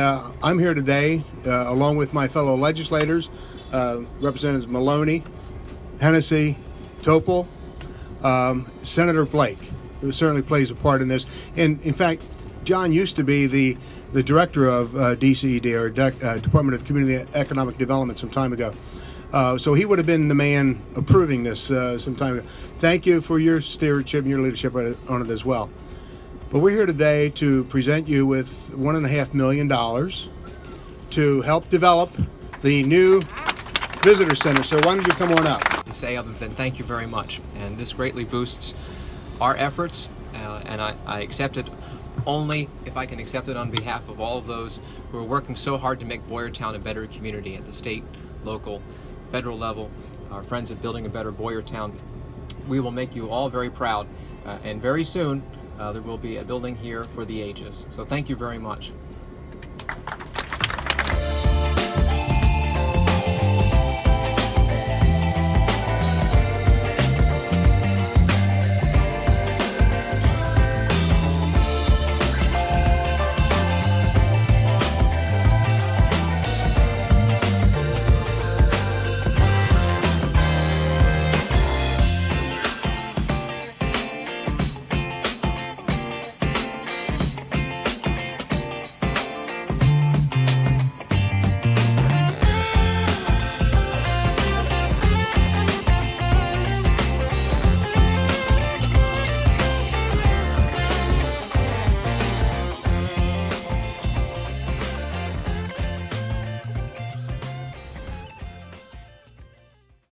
I'm here today along with my fellow legislators, Representatives Maloney, Hennessy, Topol, Senator Blake, who certainly plays a part in this. And in fact, John used to be the director of DCED, or Department of Community Economic Development, some time ago. So he would have been the man approving this some time ago. Thank you for your stewardship and your leadership on it as well. But we're here today to present you with $1.5 million to help develop the new visitor center. So why don't you come on up? To say other than thank you very much, and this greatly boosts our efforts, and I accept it only if I can accept it on behalf of all of those who are working so hard to make Boyertown a better community at the state, local, federal level. Our friends at Building a Better Boyertown, we will make you all very proud, and very soon there will be a building here for the ages. So thank you very much.